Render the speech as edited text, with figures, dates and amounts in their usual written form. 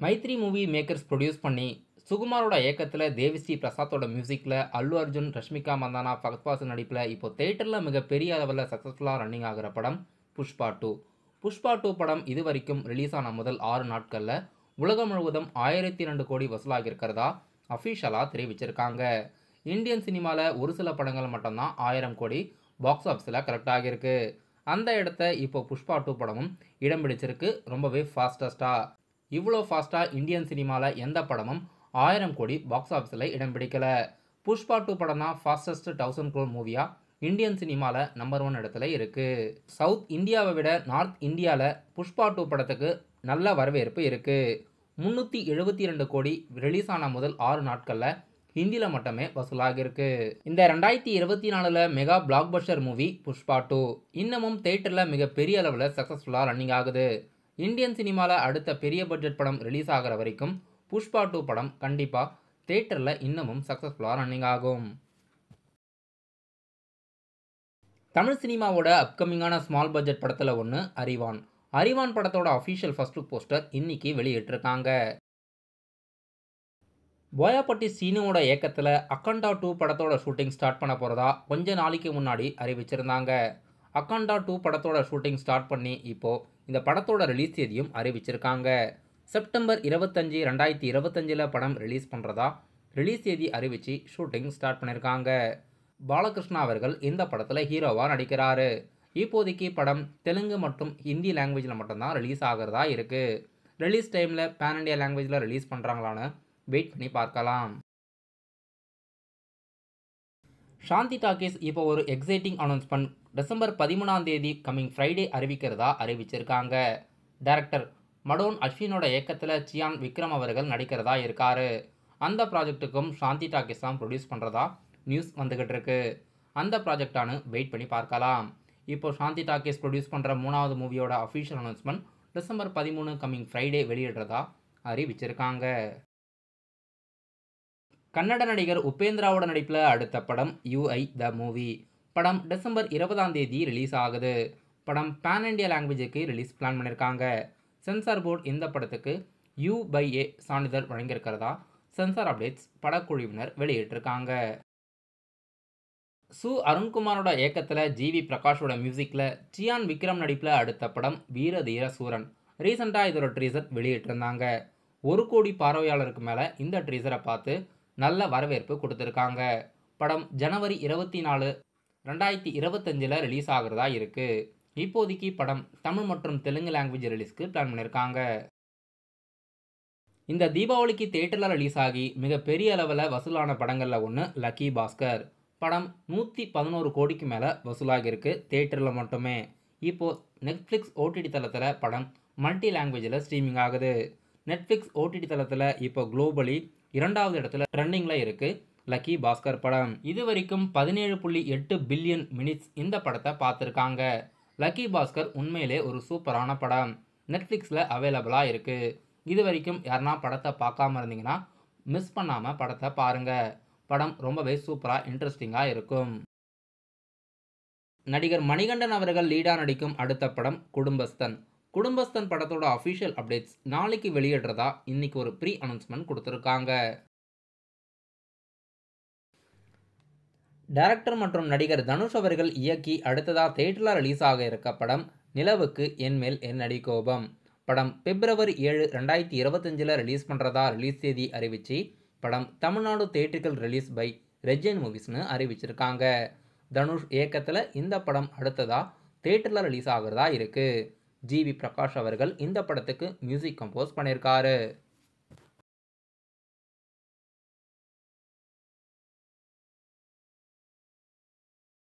Maithri movie makers produce பண்ணி சுகுமாரோட இயக்கத்தில் தேவிஸ்ரீ பிரசாத்தோட மியூசிக்கில் அல்லு அர்ஜுன், ரஷ்மிகா மந்தானா, ஃபகத் ஃபாசில் நடிப்பில் இப்போ தேட்டரில் மிகப்பெரிய அளவில் சக்ஸஸ்ஃபுல்லாக ரன்னிங் ஆகிற படம் புஷ்பா 2. புஷ்பா 2 படம் இது வரைக்கும் ரிலீஸ் ஆன முதல் 6 நாட்களில் உலகம் முழுவதும் 1002 கோடி வசூலாகியிருக்கிறதா அஃபிஷியலாக தெரிவிச்சிருக்காங்க. இந்தியன் சினிமாவில் ஒரு சில படங்கள் மட்டும்தான் 1000 கோடி பாக்ஸ் ஆஃபீஸில் கரெக்ட் ஆகியிருக்கு. அந்த இடத்த இப்போ புஷ்பா 2 படமும் இடம் பிடிச்சிருக்கு ரொம்பவே ஃபாஸ்டஸ்ட்டாக. இவ்வளோ ஃபாஸ்ட்டாக இந்தியன் சினிமாவில் எந்த படமும் 1000 கோடி பாக்ஸ் ஆஃபீஸில் இடம் பிடிக்கல. புஷ்பா 2 படம் தான் ஃபாஸ்டஸ்ட் 1000 crore மூவியாக இந்தியன் சினிமாவில் நம்பர் 1 இடத்துல இருக்குது. சவுத் இந்தியாவை விட நார்த் இந்தியாவில் புஷ்பா 2 படத்துக்கு நல்ல வரவேற்பு இருக்குது. 372 கோடி ரிலீஸ் ஆன முதல் 6 நாட்களில் ஹிந்தியில் மட்டுமே வசூலாகிருக்கு. இந்த 2024 mega black Bastar movie Pushpa 2 இன்னமும் தேட்டரில் மிகப்பெரிய அளவில் சக்ஸஸ்ஃபுல்லாக ரன்னிங் ஆகுது. இந்தியன் சினிமாவில் அடுத்த பெரிய பட்ஜெட் படம் ரிலீஸ் ஆகிற வரைக்கும் புஷ்பா 2 படம் கண்டிப்பாக தேட்டரில் இன்னமும் சக்ஸஸ்ஃபுல்லாக ரன்னிங் ஆகும். தமிழ் சினிமாவோட அப்கமிங்கான ஸ்மால் பட்ஜெட் படத்தில் ஒன்று அறிவான். அறிவான் படத்தோட அஃபிஷியல் ஃபர்ஸ்ட் லுக் போஸ்டர் இன்னைக்கு வெளியிட்டிருக்காங்க. போயாப்பட்டி சீனுவோட இயக்கத்தில் அக்கண்டா 2 படத்தோட ஷூட்டிங் ஸ்டார்ட் பண்ண போகிறதா கொஞ்ச நாளைக்கு முன்னாடி அறிவிச்சிருந்தாங்க. அக்கண்டா 2 படத்தோட ஷூட்டிங் ஸ்டார்ட் பண்ணி இப்போது இந்த படத்தோட ரிலீஸ் தேதியும் அறிவிச்சிருக்காங்க. செப்டம்பர் 25, 2025 படம் ரிலீஸ் பண்ணுறதா ரிலீஸ் தேதி அறிவித்து ஷூட்டிங் ஸ்டார்ட் பண்ணியிருக்காங்க. பாலகிருஷ்ணா அவர்கள் இந்த படத்தில் ஹீரோவாக நடிக்கிறாரு. இப்போதைக்கு படம் தெலுங்கு மற்றும் ஹிந்தி லாங்குவேஜில் மட்டும்தான் ரிலீஸ் ஆகிறதா இருக்குது. ரிலீஸ் டைமில் பேன் இண்டியா லாங்குவேஜில் ரிலீஸ் பண்ணுறாங்களான்னு வெயிட் பண்ணி பார்க்கலாம். சாந்தி டாக்கீஸ் இப்போ ஒரு exciting announcement December 13 coming Friday அறிவிக்கிறதா அறிவிச்சிருக்காங்க. டைரக்டர் மடோன் அஸ்வினோட இயக்கத்தில் சியான் விக்ரம் அவர்கள் நடிக்கிறதா இருக்காரு. அந்த ப்ராஜெக்ட்டுக்கும் சாந்தி டாக்கீஸ் தான் ப்ரொடியூஸ் பண்ணுறதா நியூஸ் வந்துக்கிட்டு இருக்கு. அந்த ப்ராஜெக்டானு வெயிட் பண்ணி பார்க்கலாம். இப்போ சாந்தி டாக்கீஸ் ப்ரொடியூஸ் பண்ணுற 3வது மூவியோட official announcement December 13 coming Friday வெளியிடுறதா அறிவிச்சிருக்காங்க. கன்னட நடிகர் உபேந்திராவோட நடிப்பில் அடுத்த படம் யூஐ த மூவி. படம் டிசம்பர் 20 ரிலீஸ் ஆகுது. படம் பேன் இண்டியா லாங்குவேஜுக்கு ரிலீஸ் பிளான் பண்ணியிருக்காங்க. சென்சார் போர்டு இந்த படத்துக்கு U/A சான்றிதழ் வழங்கியிருக்கிறதா சென்சார் அப்டேட்ஸ் படக்குழுவினர் வெளியிட்டிருக்காங்க. சு அருண்குமாரோட இயக்கத்தில் ஜிவி பிரகாஷோட மியூசிக்கில் சியான் விக்ரம் நடிப்பில் அடுத்த படம் வீரதீர சூரன். ரீசெண்டாக இதோட ட்ரீசர் வெளியிட்டிருந்தாங்க. 1 கோடி பார்வையாளருக்கு மேலே இந்த ட்ரீசரை பார்த்து நல்ல வரவேற்பு கொடுத்துருக்காங்க. படம் ஜனவரி 24, 2025 ரிலீஸ் ஆகிறதா இருக்குது. இப்போதைக்கு படம் தமிழ் மற்றும் தெலுங்கு லாங்குவேஜ் ரிலீஸ்க்கு பிளான் பண்ணியிருக்காங்க. இந்த தீபாவளிக்கு தேட்டரில் ரிலீஸ் ஆகி மிகப்பெரிய அளவில் வசூலான படங்களில் ஒன்று லக்கி பாஸ்கர். படம் 111 கோடிக்கு மேலே வசூலாகியிருக்கு தேட்டரில் மட்டுமே. இப்போது நெட்ஃப்ளிக்ஸ் ஓடிடி தளத்தில் படம் மல்டி லாங்குவேஜில் ஸ்ட்ரீமிங் ஆகுது. நெட்ஃப்ளிக்ஸ் ஓடிடி தளத்தில் இப்போ குளோபலி 2வது இடத்துல ட்ரெண்டிங்கில் இருக்குது லக்கி பாஸ்கர் படம். இது வரைக்கும் 17.8 பில்லியன் மினிட்ஸ் இந்த படத்தை பார்த்துருக்காங்க. லக்கி பாஸ்கர் உண்மையிலே ஒரு சூப்பரான படம். நெட்ஃப்ளிக்ஸில் அவைலபிளாக இருக்குது. இது வரைக்கும் யாருனா படத்தை பார்க்காம இருந்தீங்கன்னா மிஸ் பண்ணாமல் படத்தை பாருங்கள். படம் ரொம்பவே சூப்பராக இன்ட்ரெஸ்டிங்காக இருக்கும். நடிகர் மணிகண்டன் அவர்கள் லீடாக நடிக்கும் அடுத்த படம் குடும்பஸ்தன். குடும்பஸ்தன் படத்தோட அஃபிஷியல் அப்டேட்ஸ் நாளைக்கு வெளியிடுறதா இன்னைக்கு ஒரு ப்ரீ அனௌன்ஸ்மெண்ட் கொடுத்துருக்காங்க. டைரக்டர் மற்றும் நடிகர் தனுஷ் அவர்கள் இயக்கி அடுத்ததாக தேட்டரில் ரிலீஸ் ஆக இருக்க படம் நிலவுக்கு என்மேல் என்னடி கோபம். படம் பிப்ரவரி 7, 2025 ரிலீஸ் பண்ணுறதா ரிலீஸ் தேதி அறிவித்து படம் Tamil Nadu theatrical release by Regin மூவிஸ்னு அறிவிச்சிருக்காங்க. தனுஷ் இயக்கத்தில் இந்த படம் அடுத்ததாக தேட்டரில் ரிலீஸ் ஆகிறதா இருக்குது. ஜிவி பிரகாஷ் அவர்கள் இந்த படத்துக்கு மியூசிக் கம்போஸ் பண்ணியிருக்காரு.